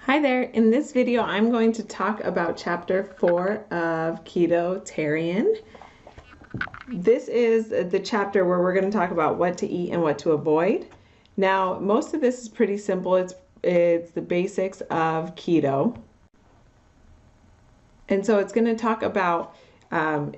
Hi there. In this video, I'm going to talk about Chapter 4 of Ketotarian. This is the chapter where we're going to talk about what to eat and what to avoid. Now, most of this is pretty simple. It's the basics of keto. And so it's going to talk about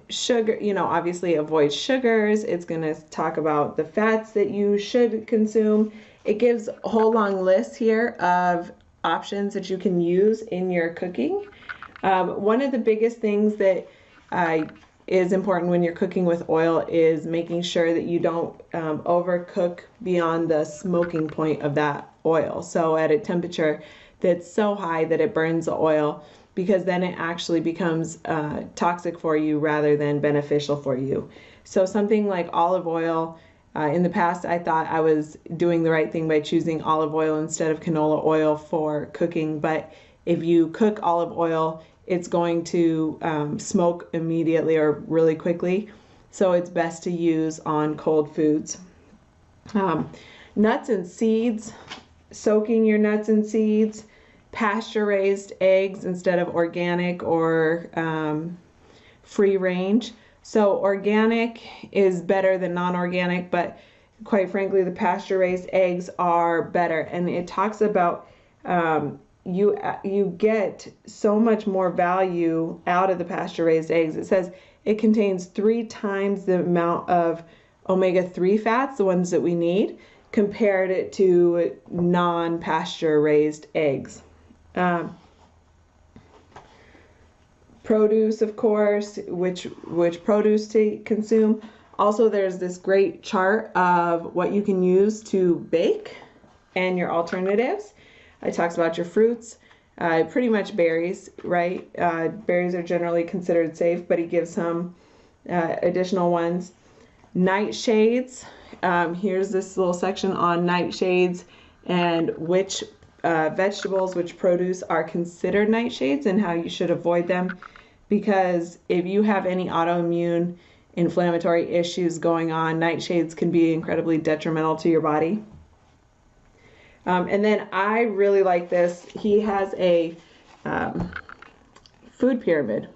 sugar, obviously avoid sugars. It's going to talk about the fats that you should consume. It gives a whole long list here of options that you can use in your cooking. One of the biggest things that is important when you're cooking with oil is making sure that you don't overcook beyond the smoking point of that oil. So at a temperature that's so high that it burns the oil, because then it actually becomes toxic for you rather than beneficial for you. So something like olive oil, in the past, I thought I was doing the right thing by choosing olive oil instead of canola oil for cooking. But if you cook olive oil, it's going to smoke immediately or really quickly. So it's best to use on cold foods. Nuts and seeds, soaking your nuts and seeds, pasture-raised eggs instead of organic or free range. So organic is better than non-organic, but quite frankly, the pasture-raised eggs are better. And it talks about you get so much more value out of the pasture-raised eggs. It says it contains 3 times the amount of omega-3 fats, the ones that we need, compared it to non-pasture-raised eggs. Produce, of course, which produce to consume. Also, there's this great chart of what you can use to bake and your alternatives. It talks about your fruits, pretty much berries, right? Berries are generally considered safe, but he gives some additional ones. Nightshades. Here's this little section on nightshades and which vegetables, which produce are considered nightshades and how you should avoid them. Because if you have any autoimmune inflammatory issues going on, nightshades can be incredibly detrimental to your body. And then I really like this. He has a food pyramid.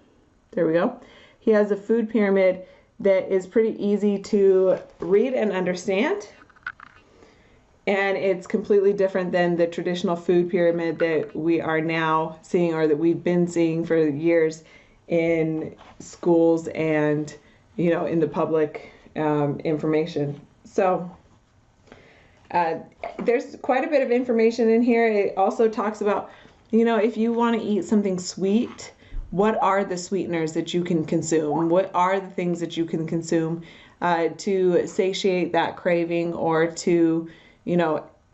There we go. He has a food pyramid that is pretty easy to read and understand. And it's completely different than the traditional food pyramid that we are now seeing, or that we've been seeing for years in schools and in the public information. So there's quite a bit of information in here. It also talks about if you want to eat something sweet, what are the sweeteners that you can consume? What are the things that you can consume to satiate that craving, or to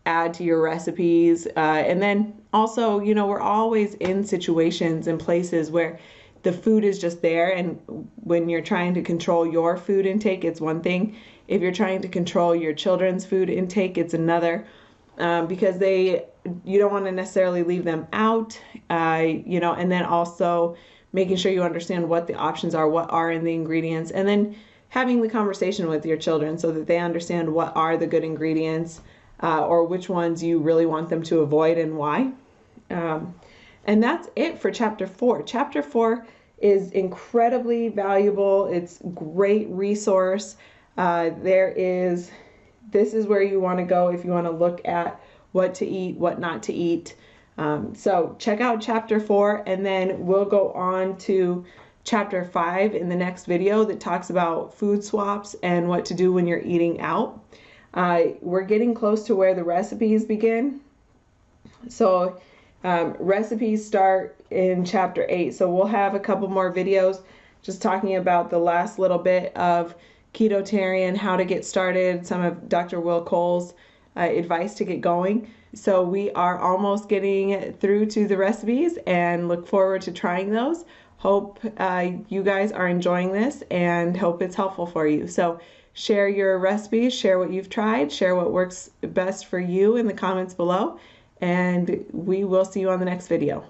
add to your recipes? And then also, we're always in situations and places where the food is just there. And when you're trying to control your food intake, it's one thing. If you're trying to control your children's food intake, it's another, because you don't want to necessarily leave them out, and then also making sure you understand what the options are, what are in the ingredients, and then having the conversation with your children so that they understand what are the good ingredients, or which ones you really want them to avoid and why. And that's it for Chapter 4. Chapter 4 is incredibly valuable. It's a great resource. This is where you want to go if you want to look at what to eat, what not to eat. So check out Chapter 4, and then we'll go on to Chapter 5 in the next video that talks about food swaps and what to do when you're eating out. We're getting close to where the recipes begin. So recipes start in Chapter 8. So we'll have a couple more videos just talking about the last little bit of Ketotarian, how to get started, some of Dr. Will Cole's advice to get going. So we are almost getting through to the recipes and look forward to trying those. Hope you guys are enjoying this and hope it's helpful for you. So share your recipes, share what you've tried, share what works best for you in the comments below, and we will see you on the next video.